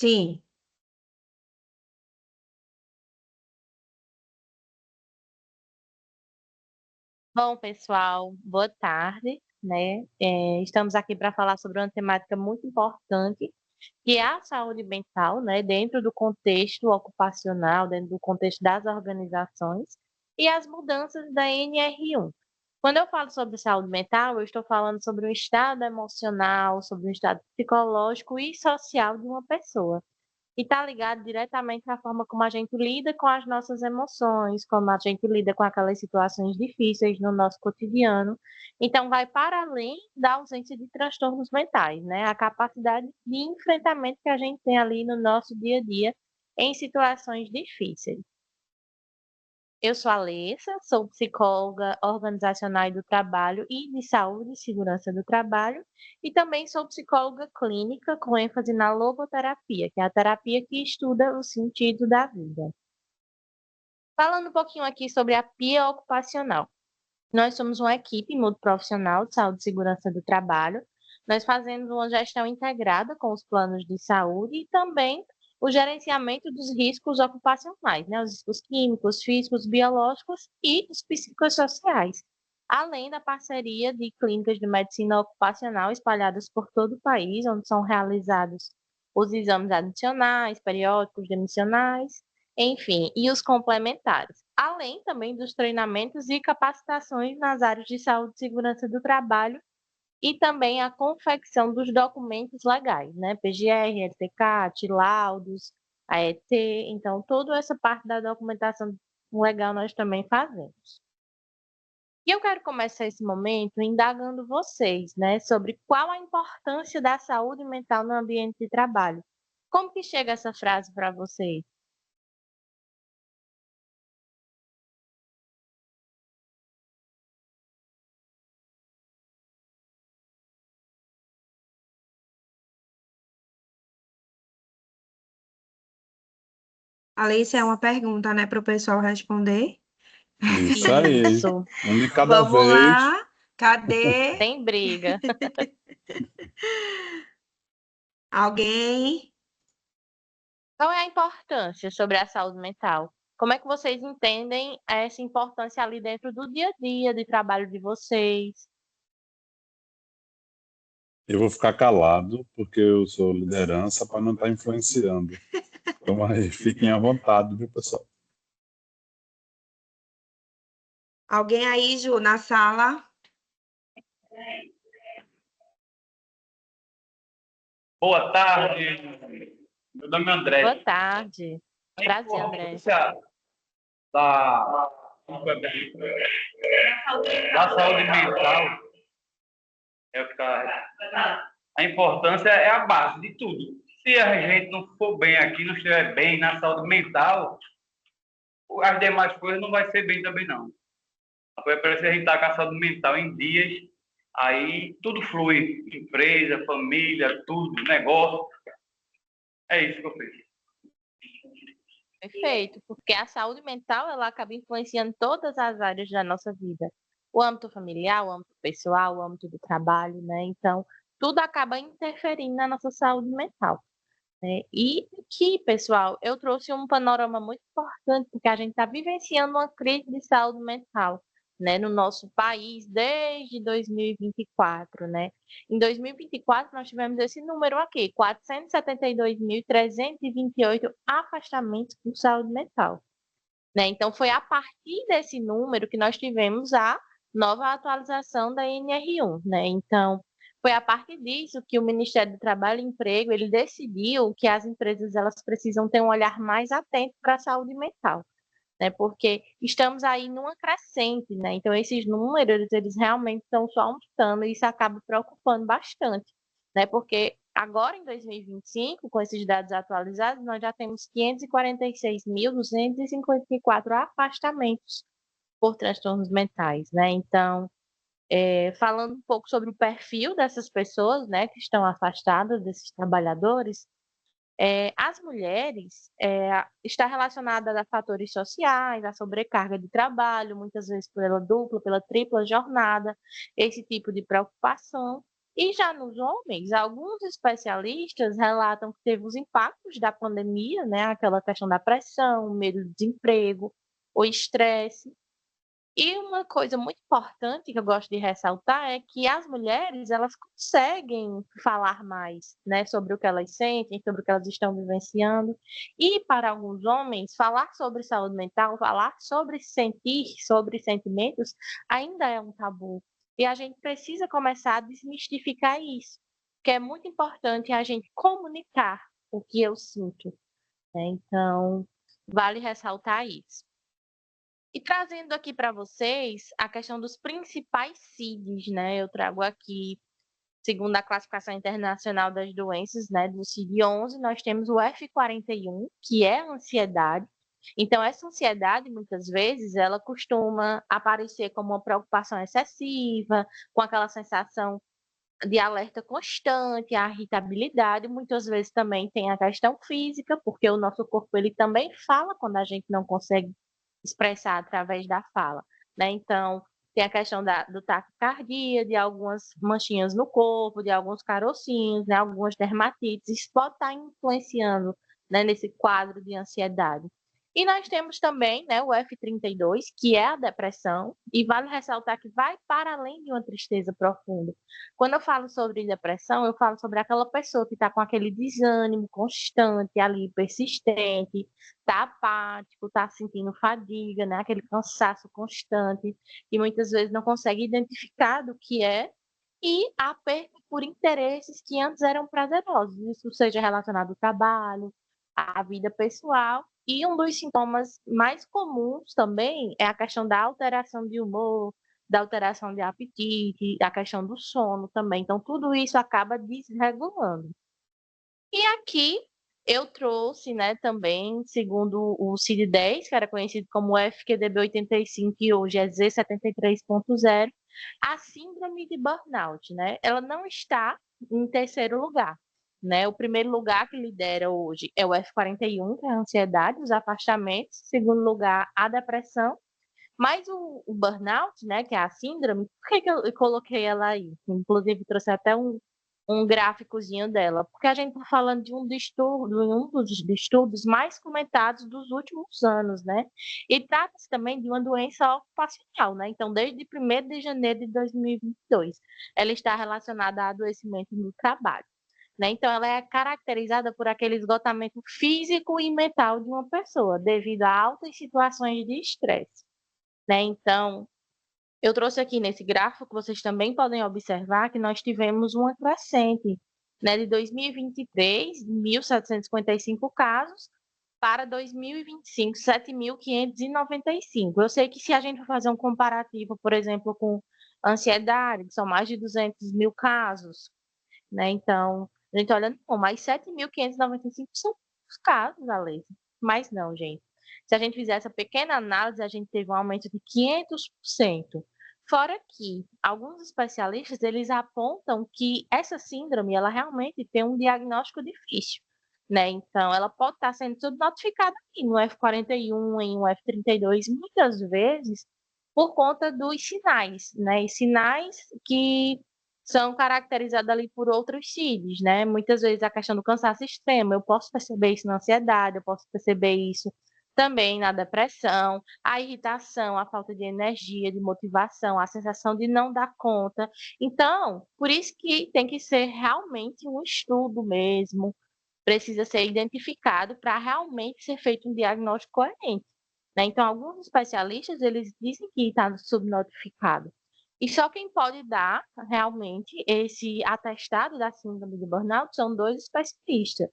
Sim. Bom, pessoal, boa tarde, né? Estamos aqui para falar sobre uma temática muito importante, que é a saúde mental, né? Dentro do contexto ocupacional, dentro do contexto das organizações e as mudanças da NR1. Quando eu falo sobre saúde mental, eu estou falando sobre o estado emocional, sobre o estado psicológico e social de uma pessoa. E está ligado diretamente à forma como a gente lida com as nossas emoções, como a gente lida com aquelas situações difíceis no nosso cotidiano. Então, vai para além da ausência de transtornos mentais, né? A capacidade de enfrentamento que a gente tem ali no nosso dia a dia em situações difíceis. Eu sou a Alessa, sou psicóloga organizacional e do trabalho e de saúde e segurança do trabalho, e também sou psicóloga clínica com ênfase na logoterapia, que é a terapia que estuda o sentido da vida. Falando um pouquinho aqui sobre a PIA ocupacional. Nós somos uma equipe multiprofissional de saúde e segurança do trabalho. Nós fazemos uma gestão integrada com os planos de saúde e também o gerenciamento dos riscos ocupacionais, né? Os riscos químicos, físicos, biológicos e os psicossociais, além da parceria de clínicas de medicina ocupacional espalhadas por todo o país, onde são realizados os exames adicionais, periódicos, demissionais, enfim, e os complementares, além também dos treinamentos e capacitações nas áreas de saúde e segurança do trabalho e também a confecção dos documentos legais, né? PGR, LTCAT, laudos, AET, então toda essa parte da documentação legal nós também fazemos. E eu quero começar esse momento indagando vocês, né, sobre qual a importância da saúde mental no ambiente de trabalho. Como que chega essa frase para vocês? Alice, é uma pergunta, né, para o pessoal responder. Isso aí. Isso, Um de cada Vamos vez. lá. Cadê? sem briga. Alguém? Qual é a importância sobre a saúde mental? Como é que vocês entendem essa importância ali dentro do dia a dia de trabalho de vocês? Eu vou ficar calado, porque eu sou liderança, para não estar influenciando. Então, aí, fiquem à vontade, viu, pessoal? Alguém aí, Ju, na sala? Boa tarde, meu nome é Boa André. tarde. A Prazer, André. importância da, da saúde mental é a importância é a base de tudo. Se a gente não for bem aqui, não estiver bem na saúde mental, as demais coisas não vai ser bem também não. Foi para a gente estar com a saúde mental em dias, aí tudo flui, empresa, família, tudo, negócio. É isso que eu penso. Perfeito, porque a saúde mental ela acaba influenciando todas as áreas da nossa vida. O âmbito familiar, o âmbito pessoal, o âmbito do trabalho, né? Então, tudo acaba interferindo na nossa saúde mental, né? E aqui, pessoal, eu trouxe um panorama muito importante, porque a gente está vivenciando uma crise de saúde mental, né, no nosso país desde 2024, né? Em 2024, nós tivemos esse número aqui, 472.328 afastamentos por saúde mental, né? Então, foi a partir desse número que nós tivemos a nova atualização da NR1, né? Então, foi a partir disso que o Ministério do Trabalho e Emprego, ele decidiu que as empresas elas precisam ter um olhar mais atento para a saúde mental, né? Porque estamos aí numa crescente, né? Então, esses números, eles realmente estão só aumentando e isso acaba preocupando bastante, né? Porque agora, em 2025, com esses dados atualizados, nós já temos 546.254 afastamentos por transtornos mentais, né? Então, falando um pouco sobre o perfil dessas pessoas, né, que estão afastadas, desses trabalhadores, as mulheres está relacionada a fatores sociais, a sobrecarga de trabalho, muitas vezes pela dupla, pela tripla jornada, esse tipo de preocupação. E já nos homens, alguns especialistas relatam que teve os impactos da pandemia, né? Aquela questão da pressão, medo do desemprego, o estresse. E uma coisa muito importante que eu gosto de ressaltar é que as mulheres, elas conseguem falar mais, né, sobre o que elas sentem, sobre o que elas estão vivenciando. E para alguns homens, falar sobre saúde mental, falar sobre sentir, sobre sentimentos, ainda é um tabu. E a gente precisa começar a desmistificar isso, que é muito importante a gente comunicar o que eu sinto, né? Então, vale ressaltar isso. E trazendo aqui para vocês a questão dos principais CIDs, né? Eu trago aqui, segundo a classificação internacional das doenças, né, do CID-11, nós temos o F41, que é a ansiedade. Então, essa ansiedade, muitas vezes, ela costuma aparecer como uma preocupação excessiva, com aquela sensação de alerta constante, a irritabilidade, muitas vezes também tem a questão física, porque o nosso corpo ele também fala quando a gente não consegue expressar através da fala, né? Então, tem a questão do taquicardia, de algumas manchinhas no corpo, de alguns carocinhos, né? Algumas dermatites, isso pode estar influenciando, né, nesse quadro de ansiedade. E nós temos também, né, o F32, que é a depressão, e vale ressaltar que vai para além de uma tristeza profunda. Quando eu falo sobre depressão, eu falo sobre aquela pessoa que está com aquele desânimo constante ali, persistente, está apático, está sentindo fadiga, né? Aquele cansaço constante, e muitas vezes não consegue identificar do que é, e a perda por interesses que antes eram prazerosos, isso seja relacionado ao trabalho, à vida pessoal, e um dos sintomas mais comuns também é a questão da alteração de humor, da alteração de apetite, a questão do sono também. Então, tudo isso acaba desregulando. E aqui eu trouxe, né, também, segundo o CID-10, que era conhecido como FQDB85 e hoje é Z73.0, a síndrome de burnout, né? Ela não está em terceiro lugar, né? O primeiro lugar que lidera hoje é o F41, que é a ansiedade, os afastamentos. Segundo lugar, a depressão. Mas o burnout, né, que é a síndrome, por que eu coloquei ela aí? Inclusive, trouxe até um gráficozinho dela, porque a gente está falando de um dos distúrbios mais comentados dos últimos anos, né? E trata-se também de uma doença ocupacional, né? Então, desde 1º de janeiro de 2022, ela está relacionada a adoecimento no trabalho, né? Então, ela é caracterizada por aquele esgotamento físico e mental de uma pessoa, devido a altas situações de estresse, né? Então, eu trouxe aqui nesse gráfico, vocês também podem observar que nós tivemos uma crescente, né, de 2023, 1.755 casos, para 2025, 7.595. Eu sei que se a gente for fazer um comparativo, por exemplo, com ansiedade, que são mais de 200 mil casos, né? Então, a gente olha, não, mas 7.595 são os casos, Alê. Mas não, gente. Se a gente fizer essa pequena análise, a gente teve um aumento de 500%. Fora que alguns especialistas, eles apontam que essa síndrome, ela realmente tem um diagnóstico difícil, né? Então, ela pode estar sendo tudo notificada aqui no F41, em um F32, muitas vezes por conta dos sinais, né? E sinais que são caracterizados ali por outros CIDs, né? Muitas vezes a questão do cansaço extremo, eu posso perceber isso na ansiedade, eu posso perceber isso também na depressão, a irritação, a falta de energia, de motivação, a sensação de não dar conta. Então, por isso que tem que ser realmente um estudo mesmo, precisa ser identificado para realmente ser feito um diagnóstico coerente, né? Então, alguns especialistas, eles dizem que está subnotificado. E só quem pode dar realmente esse atestado da síndrome de burnout são dois especialistas,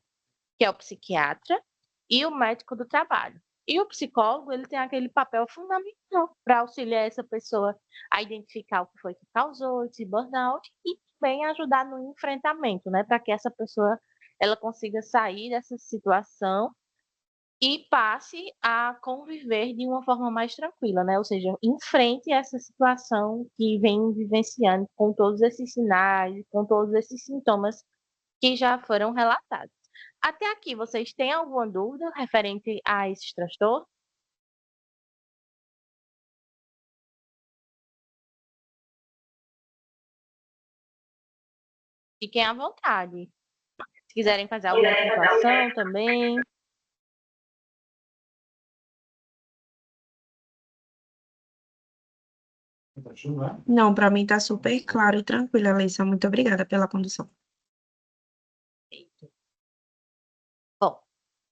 que é o psiquiatra e o médico do trabalho. E o psicólogo, ele tem aquele papel fundamental para auxiliar essa pessoa a identificar o que foi que causou esse burnout e também ajudar no enfrentamento, né, para que essa pessoa ela consiga sair dessa situação e passe a conviver de uma forma mais tranquila, né? Ou seja, enfrente essa situação que vem vivenciando com todos esses sinais, com todos esses sintomas que já foram relatados. Até aqui, vocês têm alguma dúvida referente a esses transtornos? Fiquem à vontade. Se quiserem fazer alguma pontuação também. Não, para mim tá super claro e tranquilo, Alissa. Muito obrigada pela condução. Bom,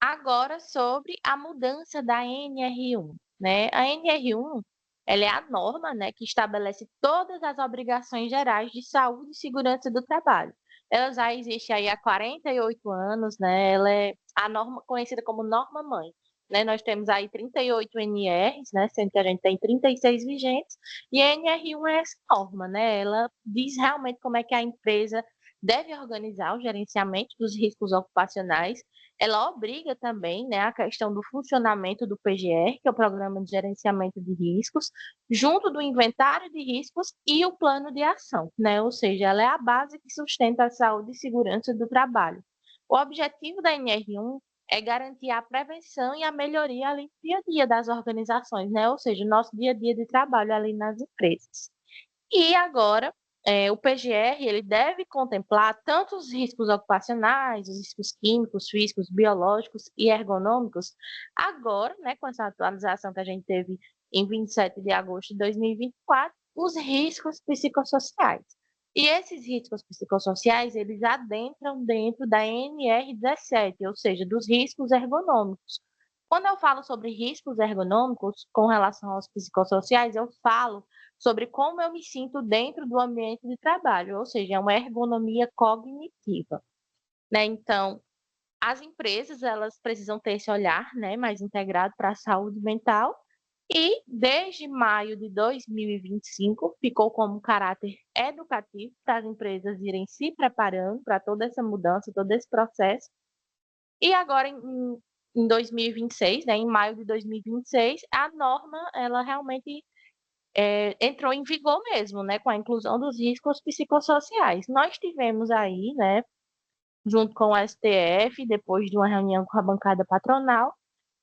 agora sobre a mudança da NR1, né? A NR1, ela é a norma, né, que estabelece todas as obrigações gerais de saúde e segurança do trabalho. Ela já existe aí há 48 anos, né? Ela é a norma conhecida como norma-mãe, né? Nós temos aí 38 NRs, né, sendo que a gente tem 36 vigentes, e a NR1 é essa norma, né? Ela diz realmente como é que a empresa deve organizar o gerenciamento dos riscos ocupacionais. Ela obriga também, né, a questão do funcionamento do PGR, que é o Programa de Gerenciamento de Riscos, junto do inventário de riscos e o plano de ação, né? Ou seja, ela é a base que sustenta a saúde e segurança do trabalho. O objetivo da NR1 é garantir a prevenção e a melhoria ali no dia a dia das organizações, né? Ou seja, o nosso dia a dia de trabalho ali nas empresas. E agora, o PGR ele deve contemplar tanto os riscos ocupacionais, os riscos químicos, físicos, biológicos e ergonômicos. Agora, né, com essa atualização que a gente teve em 27 de agosto de 2024, os riscos psicossociais. E esses riscos psicossociais, eles adentram dentro da NR17, ou seja, dos riscos ergonômicos. Quando eu falo sobre riscos ergonômicos com relação aos psicossociais, eu falo sobre como eu me sinto dentro do ambiente de trabalho, ou seja, é uma ergonomia cognitiva, né? Então, as empresas, elas precisam ter esse olhar, né, mais integrado para a saúde mental, e desde maio de 2025 ficou como caráter educativo para as empresas irem se preparando para toda essa mudança, todo esse processo. E agora em 2026, né, em maio de 2026, a norma ela realmente entrou em vigor mesmo, né, com a inclusão dos riscos psicossociais. Nós tivemos aí, né, junto com o STF, depois de uma reunião com a bancada patronal,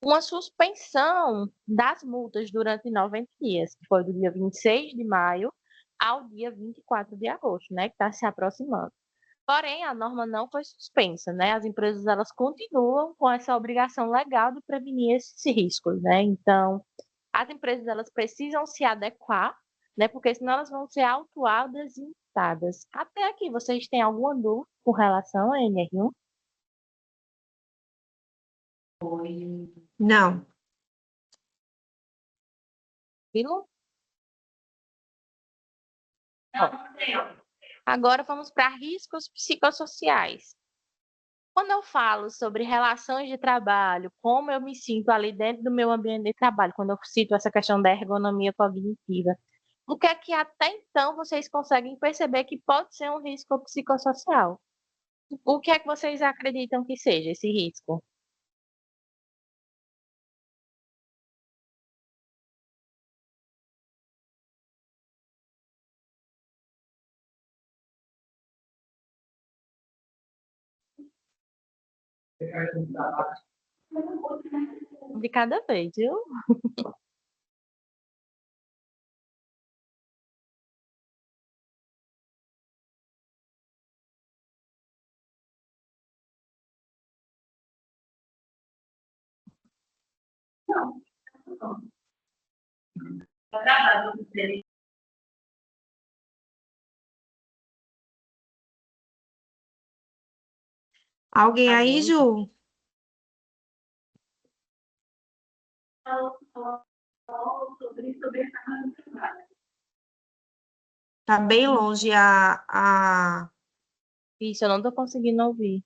uma suspensão das multas durante 90 dias, que foi do dia 26 de maio ao dia 24 de agosto, né, que está se aproximando. Porém, a norma não foi suspensa, né? As empresas elas continuam com essa obrigação legal de prevenir esses riscos, né? Então, as empresas elas precisam se adequar, né? Porque senão elas vão ser autuadas e multadas. Até aqui, vocês têm alguma dúvida com relação à NR1? Não. Tranquilo? Agora vamos para riscos psicossociais. Quando eu falo sobre relações de trabalho, como eu me sinto ali dentro do meu ambiente de trabalho, quando eu cito essa questão da ergonomia cognitiva, o que é que até então vocês conseguem perceber que pode ser um risco psicossocial? O que é que vocês acreditam que seja esse risco? De cada vez, viu? Alguém Tá aí, bom. Ju? Tá bem longe a... Isso, eu não estou conseguindo ouvir.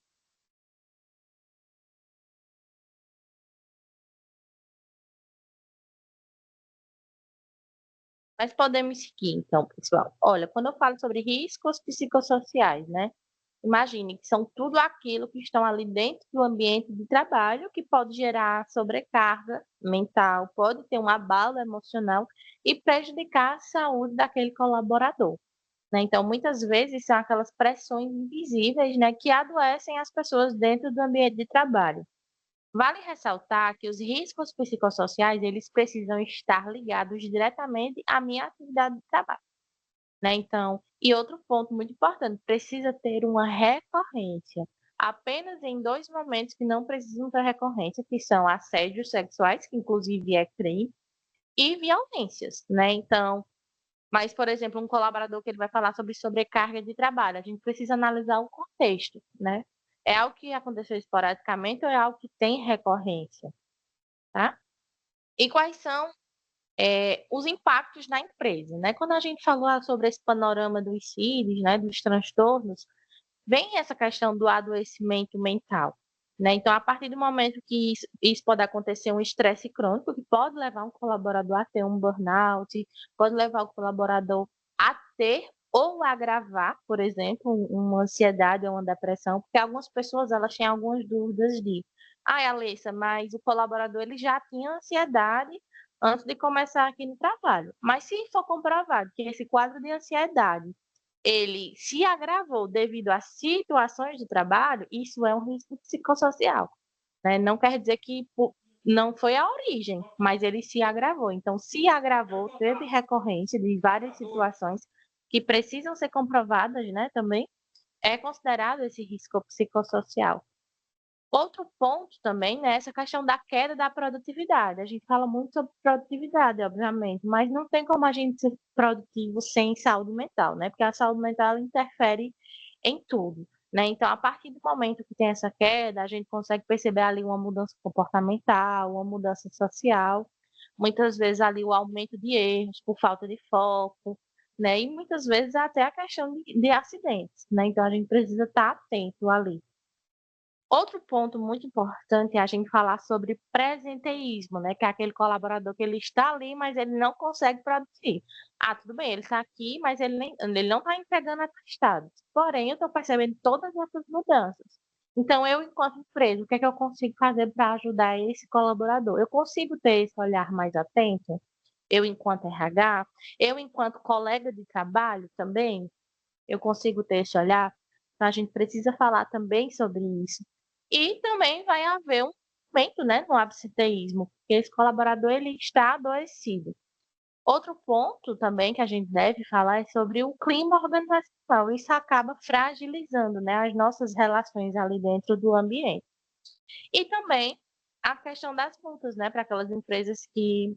Mas podemos seguir, então, pessoal. Olha, quando eu falo sobre riscos psicossociais, né? Imagine que são tudo aquilo que estão ali dentro do ambiente de trabalho que pode gerar sobrecarga mental, pode ter um abalo emocional e prejudicar a saúde daquele colaborador, né? Então, muitas vezes são aquelas pressões invisíveis, né, que adoecem as pessoas dentro do ambiente de trabalho. Vale ressaltar que os riscos psicossociais, eles precisam estar ligados diretamente à minha atividade de trabalho. né? Então, e outro ponto muito importante, precisa ter uma recorrência. Apenas em 2 momentos que não precisam ter recorrência, que são assédios sexuais, que inclusive é crime, e violências, né? Então, mas, por exemplo, um colaborador que ele vai falar sobre sobrecarga de trabalho, a gente precisa analisar o contexto, né? É algo que aconteceu esporadicamente ou é algo que tem recorrência, tá? E quais são os impactos na empresa, né? Quando a gente falou sobre esse panorama dos CIDs, né, dos transtornos, vem essa questão do adoecimento mental, né? Então, a partir do momento que isso pode acontecer um estresse crônico, que pode levar um colaborador a ter um burnout, pode levar o colaborador a ter ou agravar, por exemplo, uma ansiedade ou uma depressão, porque algumas pessoas elas têm algumas dúvidas de, Alessa, mas o colaborador ele já tinha ansiedade antes de começar aqui no trabalho. Mas se for comprovado que esse quadro de ansiedade ele se agravou devido a situações de trabalho, isso é um risco psicossocial, né? Não quer dizer que não foi a origem, mas ele se agravou. Então, se agravou, teve recorrência de várias situações que precisam ser comprovadas, né, também, é considerado esse risco psicossocial. Outro ponto também, né, essa questão da queda da produtividade. A gente fala muito sobre produtividade, obviamente, mas não tem como a gente ser produtivo sem saúde mental, né? Porque a saúde mental interfere em tudo, né? Então, a partir do momento que tem essa queda, a gente consegue perceber ali uma mudança comportamental, uma mudança social, muitas vezes ali o aumento de erros por falta de foco, né? E muitas vezes até a questão de acidentes, né? Então, a gente precisa estar atento ali. Outro ponto muito importante é a gente falar sobre presenteísmo, né? Que é aquele colaborador que ele está ali, mas ele não consegue produzir. Ah, tudo bem, ele está aqui, mas ele não está entregando atestados. Porém, eu estou percebendo todas essas mudanças. Então, eu, enquanto empresa, o que é que eu consigo fazer para ajudar esse colaborador? Eu consigo ter esse olhar mais atento? Eu, enquanto RH, eu, enquanto colega de trabalho também, eu consigo ter esse olhar? Então, a gente precisa falar também sobre isso. E também vai haver um aumento, né, no absenteísmo, porque esse colaborador ele está adoecido. Outro ponto também que a gente deve falar é sobre o clima organizacional. Isso acaba fragilizando, né, as nossas relações ali dentro do ambiente. E também a questão das multas, né, para aquelas empresas que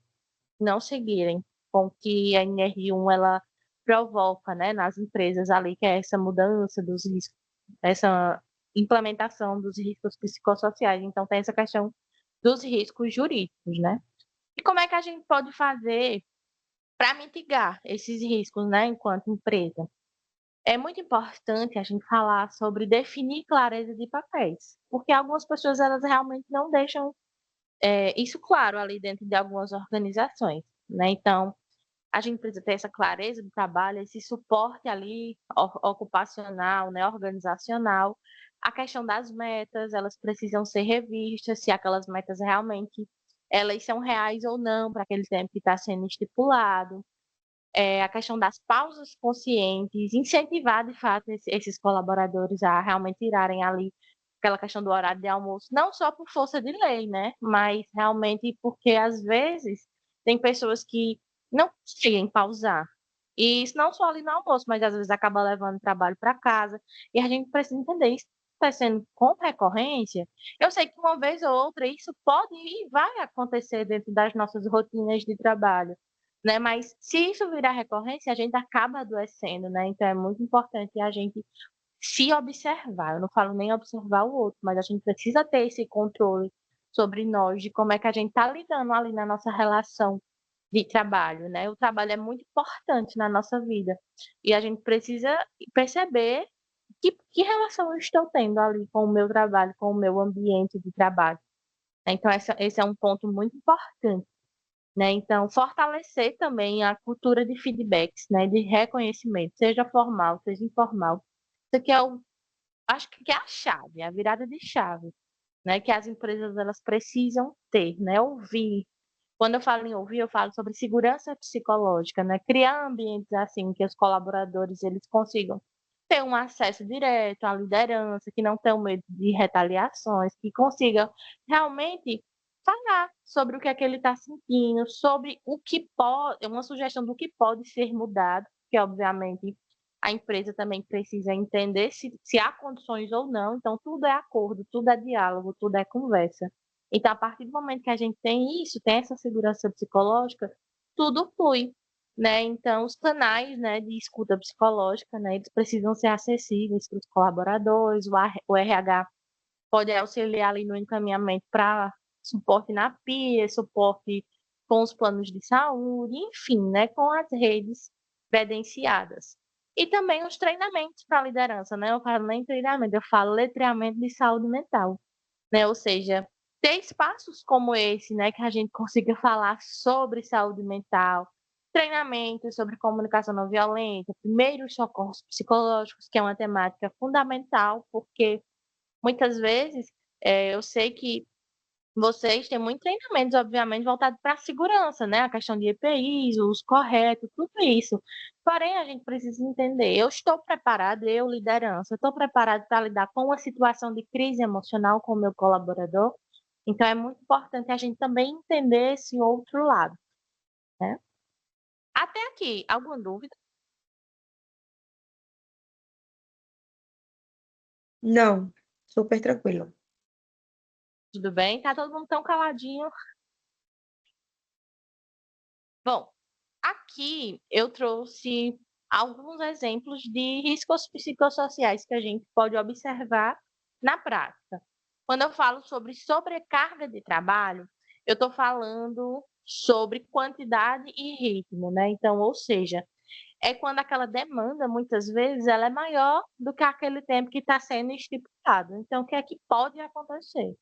não seguirem com que a NR1 ela provoca, né, nas empresas ali, que é essa mudança dos riscos, essa implementação dos riscos psicossociais. Então, tem essa questão dos riscos jurídicos, né? E como é que a gente pode fazer para mitigar esses riscos, né, enquanto empresa? É muito importante a gente falar sobre definir clareza de papéis, porque algumas pessoas elas realmente não deixam isso claro ali dentro de algumas organizações, né? Então, a gente precisa ter essa clareza do trabalho, esse suporte ali ocupacional, né, organizacional. A questão das metas, elas precisam ser revistas, se aquelas metas realmente elas são reais ou não para aquele tempo que está sendo estipulado. A questão das pausas conscientes, incentivar de fato esses colaboradores a realmente irarem ali aquela questão do horário de almoço, não só por força de lei, né? Mas realmente porque às vezes tem pessoas que não conseguem pausar. E isso não só ali no almoço, mas às vezes acaba levando trabalho para casa. E a gente precisa entender isso acontecendo com recorrência. Eu sei que uma vez ou outra isso pode e vai acontecer dentro das nossas rotinas de trabalho, né? Mas se isso virar recorrência, a gente acaba adoecendo, né? Então é muito importante a gente se observar. Eu não falo nem observar o outro, mas a gente precisa ter esse controle sobre nós, de como é que a gente está lidando ali na nossa relação de trabalho, né? O trabalho é muito importante na nossa vida e a gente precisa perceber que relação eu estou tendo ali com o meu trabalho, com o meu ambiente de trabalho. Então, esse é um ponto muito importante, né? Então, fortalecer também a cultura de feedbacks, né? De reconhecimento, seja formal, seja informal. Isso aqui acho que é a chave, a virada de chave, né? Que as empresas elas precisam ter, né? Ouvir. Quando eu falo em ouvir, eu falo sobre segurança psicológica, né? Criar ambientes assim que os colaboradores eles consigam ter um acesso direto à liderança, que não tenham medo de retaliações, que consigam realmente falar sobre o que é que ele está sentindo, sobre o que pode, uma sugestão do que pode ser mudado, porque, obviamente, a empresa também precisa entender se há condições ou não. Então, tudo é acordo, tudo é diálogo, tudo é conversa. Então, a partir do momento que a gente tem isso, tem essa segurança psicológica, tudo flui, né? Então, os canais, né, de escuta psicológica, né, eles precisam ser acessíveis para os colaboradores, o RH pode auxiliar ali no encaminhamento para suporte na PIA, suporte com os planos de saúde, enfim, né, com as redes credenciadas. E também os treinamentos para a liderança, né? Eu falo nem treinamento, eu falo letramento de saúde mental, né? Ou seja, ter espaços como esse, né, que a gente consiga falar sobre saúde mental, treinamentos sobre comunicação não violenta, primeiros socorros psicológicos, que é uma temática fundamental, porque muitas vezes eu sei que vocês têm muitos treinamentos, obviamente, voltados para a segurança, né? A questão de EPIs, o uso correto, tudo isso. Porém, a gente precisa entender, eu estou preparado, eu, liderança, estou preparado para lidar com uma situação de crise emocional com o meu colaborador. Então, é muito importante a gente também entender esse outro lado, né? Até aqui, alguma dúvida? Não, super tranquilo. Tudo bem? Tá todo mundo tão caladinho. Bom, aqui eu trouxe alguns exemplos de riscos psicossociais que a gente pode observar na prática. Quando eu falo sobre sobrecarga de trabalho, eu estou falando sobre quantidade e ritmo, né? Então, ou seja, é quando aquela demanda, muitas vezes, ela é maior do que aquele tempo que está sendo estipulado. Então, o que é que pode acontecer?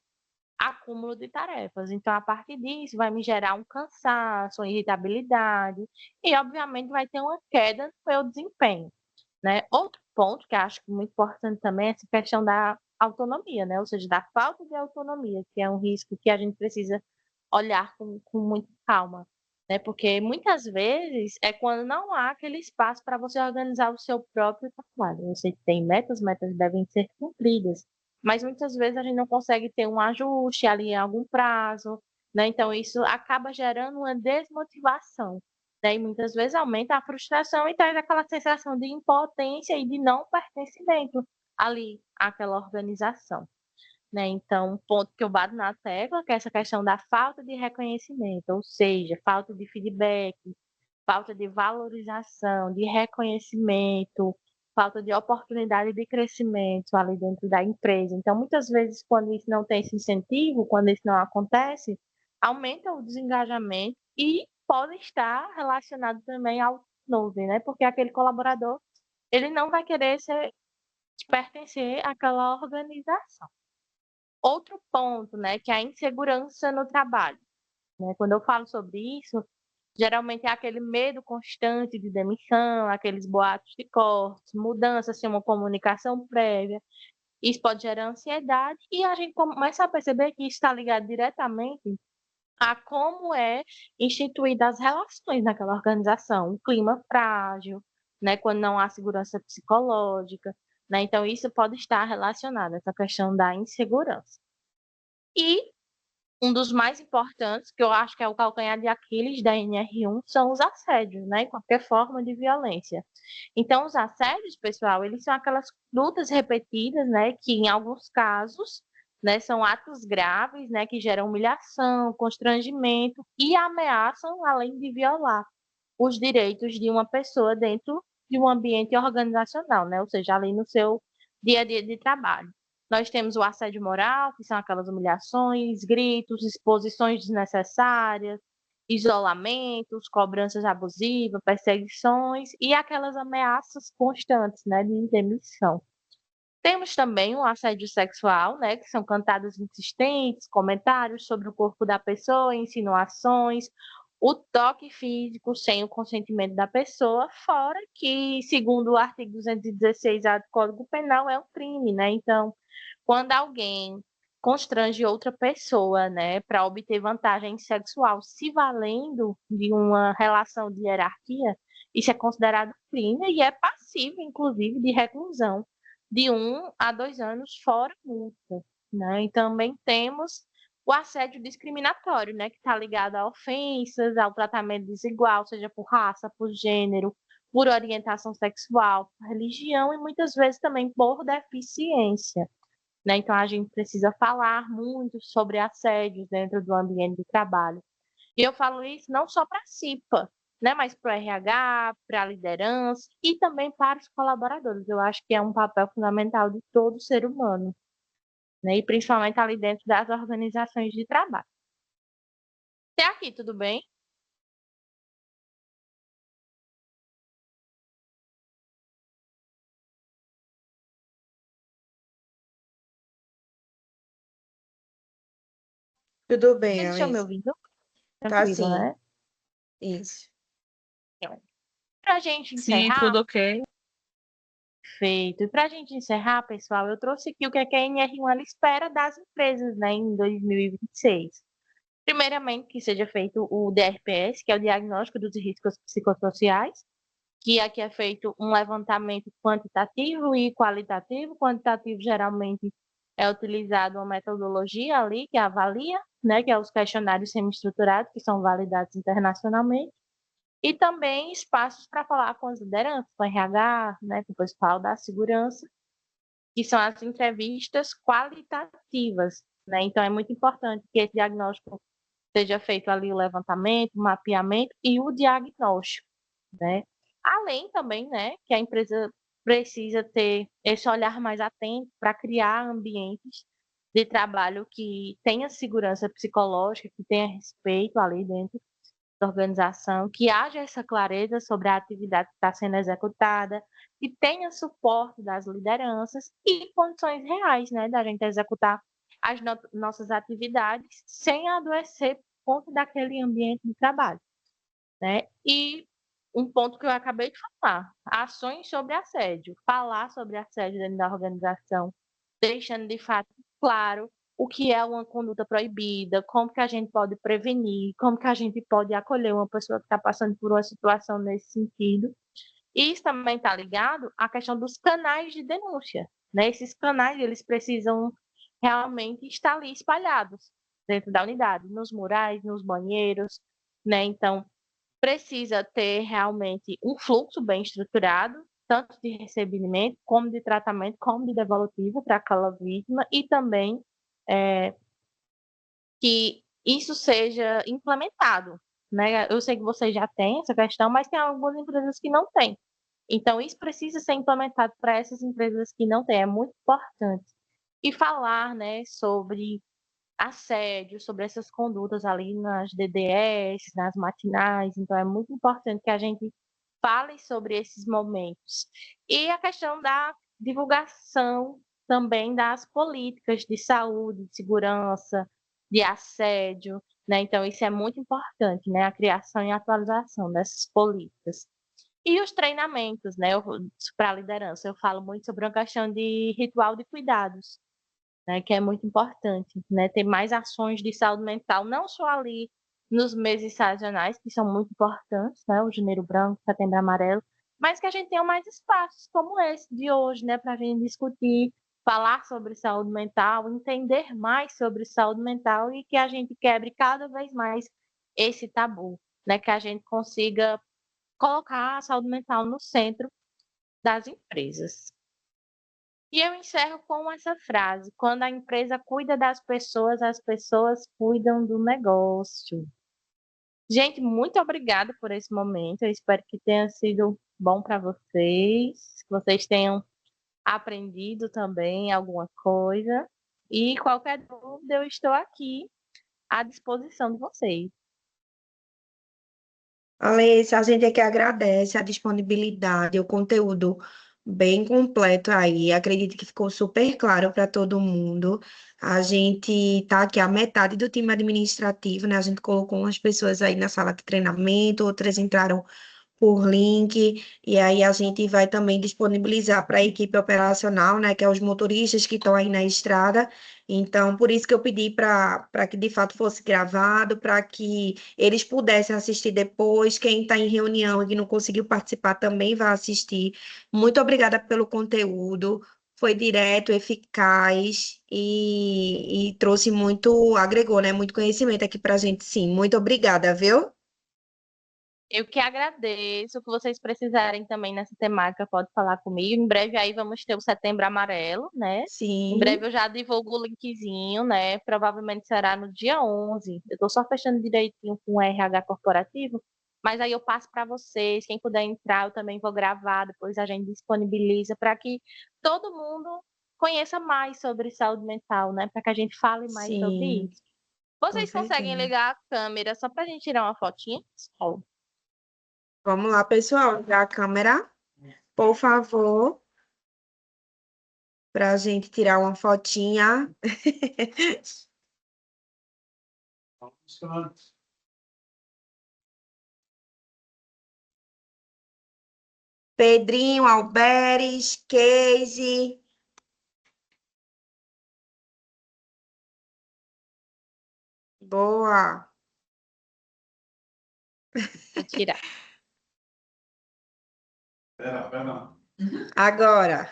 Acúmulo de tarefas. Então, a partir disso, vai me gerar um cansaço, uma irritabilidade e, obviamente, vai ter uma queda no meu desempenho, né? Outro ponto que eu acho muito importante também é essa questão da autonomia, né? Ou seja, da falta de autonomia, que é um risco que a gente precisa olhar com muita calma, né? Porque muitas vezes é quando não há aquele espaço para você organizar o seu próprio trabalho. Você tem metas, metas devem ser cumpridas, mas muitas vezes a gente não consegue ter um ajuste ali em algum prazo, né? Então isso acaba gerando uma desmotivação, né? E muitas vezes aumenta a frustração e traz aquela sensação de impotência e de não pertencimento ali àquela organização, né? Então, um ponto que eu bato na tecla, que é essa questão da falta de reconhecimento, ou seja, falta de feedback, falta de valorização, de reconhecimento, falta de oportunidade de crescimento ali dentro da empresa. Então, muitas vezes, quando isso não tem esse incentivo, quando isso não acontece, aumenta o desengajamento e pode estar relacionado também ao turnover, né? Porque aquele colaborador, ele não vai querer pertencer àquela organização. Outro ponto, né, que é a insegurança no trabalho, né? Quando eu falo sobre isso, geralmente é aquele medo constante de demissão, aqueles boatos de cortes, mudanças sem uma comunicação prévia. Isso pode gerar ansiedade e a gente começa a perceber que isso está ligado diretamente a como é instituída as relações naquela organização, um clima frágil, né, quando não há segurança psicológica, né? Então isso pode estar relacionado a essa questão da insegurança. E um dos mais importantes, que eu acho que é o calcanhar de Aquiles da NR1, são os assédios, né? Qualquer forma de violência. Então, os assédios, pessoal, eles são aquelas condutas repetidas, né? Que em alguns casos, né, são atos graves, né? Que geram humilhação, constrangimento e ameaçam, além de violar os direitos de uma pessoa dentro de um ambiente organizacional, né? Ou seja, ali no seu dia a dia de trabalho. Nós temos o assédio moral, que são aquelas humilhações, gritos, exposições desnecessárias, isolamentos, cobranças abusivas, perseguições e aquelas ameaças constantes, né, de demissão. Temos também o assédio sexual, né, que são cantadas insistentes, comentários sobre o corpo da pessoa, insinuações, o toque físico sem o consentimento da pessoa, fora que, segundo o artigo 216-A do Código Penal, é um crime, né? Então, quando alguém constrange outra pessoa, né, para obter vantagem sexual, se valendo de uma relação de hierarquia, isso é considerado crime e é passível, inclusive, de reclusão de 1 a 2 anos, fora multa, né? E também temos o assédio discriminatório, né, que está ligado a ofensas, ao tratamento desigual, seja por raça, por gênero, por orientação sexual, por religião e muitas vezes também por deficiência, né? Então a gente precisa falar muito sobre assédios dentro do ambiente de trabalho. E eu falo isso não só para a CIPA, né, mas para o RH, para a liderança e também para os colaboradores. Eu acho que é um papel fundamental de todo ser humano, né, e principalmente ali dentro das organizações de trabalho. Até aqui, tudo bem? Tudo bem, Vocês estão me Alice. ouvindo? Tá Tranquilo, sim, né? isso. Para a gente Sim, encerrar, tudo ok. feito. E para a gente encerrar, pessoal, eu trouxe aqui o que a NR1 ela espera das empresas, né, em 2026. Primeiramente, que seja feito o DRPS, que é o Diagnóstico dos Riscos Psicossociais, que aqui é feito um levantamento quantitativo e qualitativo. Quantitativo, geralmente, é utilizado uma metodologia ali que avalia, né, que é os questionários semi-estruturados, que são validados internacionalmente, e também espaços para falar com as lideranças, com o RH, né, com o pessoal da segurança, que são as entrevistas qualitativas, né? Então, é muito importante que esse diagnóstico seja feito ali o levantamento, o mapeamento e o diagnóstico, né? Além também, né, que a empresa precisa ter esse olhar mais atento para criar ambientes de trabalho que tenha segurança psicológica, que tenha respeito ali dentro da organização, que haja essa clareza sobre a atividade que está sendo executada, que tenha suporte das lideranças e condições reais, né, da gente executar as nossas atividades sem adoecer por conta daquele ambiente de trabalho, né? E um ponto que eu acabei de falar, ações sobre assédio, falar sobre assédio dentro da organização, deixando de fato claro o que é uma conduta proibida, como que a gente pode prevenir, como que a gente pode acolher uma pessoa que está passando por uma situação nesse sentido. E isso também está ligado à questão dos canais de denúncia, né? Esses canais, eles precisam realmente estar ali espalhados dentro da unidade, nos murais, nos banheiros, né? Então, precisa ter realmente um fluxo bem estruturado, tanto de recebimento, como de tratamento, como de devolutivo para aquela vítima, e também que isso seja implementado, né? Eu sei que vocês já têm essa questão, mas tem algumas empresas que não têm. Então, isso precisa ser implementado para essas empresas que não têm, é muito importante. E falar, né, sobre assédio, sobre essas condutas ali nas DDS, nas matinais. Então, é muito importante que a gente fale sobre esses momentos. E a questão da divulgação também das políticas de saúde, de segurança, de assédio, né? Então, isso é muito importante, né? A criação e atualização dessas políticas. E os treinamentos, né? Para a liderança, eu falo muito sobre uma questão de ritual de cuidados, né, que é muito importante, né, ter mais ações de saúde mental, não só ali nos meses sazonais, que são muito importantes, né, o Janeiro Branco, Setembro Amarelo, mas que a gente tenha mais espaços como esse de hoje, né, para a gente discutir, falar sobre saúde mental, entender mais sobre saúde mental e que a gente quebre cada vez mais esse tabu, né, que a gente consiga colocar a saúde mental no centro das empresas. E eu encerro com essa frase: quando a empresa cuida das pessoas, as pessoas cuidam do negócio. Gente, muito obrigada por esse momento. Eu espero que tenha sido bom para vocês, que vocês tenham aprendido também alguma coisa. E qualquer dúvida, eu estou aqui à disposição de vocês. Alice, a gente é que agradece a disponibilidade, o conteúdo bem completo aí. Acredito que ficou super claro para todo mundo. A gente está aqui a metade do time administrativo, né? A gente colocou umas pessoas aí na sala de treinamento, outras entraram por link, e aí a gente vai também disponibilizar para a equipe operacional, né, que é os motoristas que estão aí na estrada. Então, por isso que eu pedi para que de fato fosse gravado, para que eles pudessem assistir depois. Quem está em reunião e que não conseguiu participar também vai assistir. Muito obrigada pelo conteúdo. Foi direto, eficaz e trouxe muito, agregou, né, muito conhecimento aqui para a gente, sim. Muito obrigada, viu? Eu que agradeço. O que vocês precisarem também nessa temática, pode falar comigo. Em breve aí vamos ter o Setembro Amarelo, né? Em Sim, breve eu já divulgo o linkzinho, né? Provavelmente será no dia 11. Eu tô só fechando direitinho com o RH corporativo, mas aí eu passo para vocês. Quem puder entrar, eu também vou gravar, depois a gente disponibiliza para que todo mundo conheça mais sobre saúde mental, né? Para que a gente fale mais sobre sim, isso. com Vocês conseguem certeza. ligar a câmera só para a gente tirar uma fotinha? Pessoal? Vamos lá, pessoal, ligar a câmera, por favor, para a gente tirar uma fotinha. Pedrinho, Alberes, Casey. Boa. Vou tirar. Pera. Agora.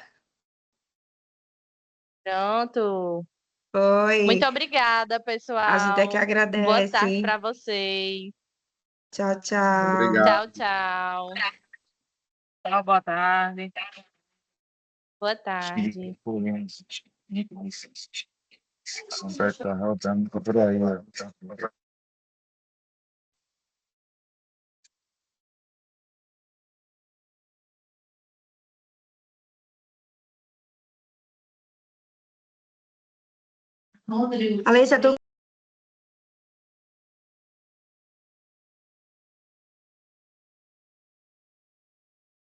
Pronto. Muito Oi. obrigada, A gente é que pessoal. Boa tarde agradece. para vocês. Tchau, tchau. Obrigado. Tchau, tchau. Tchau, boa tarde. Boa tarde. Vai estar rodando por aí. Alessa, tu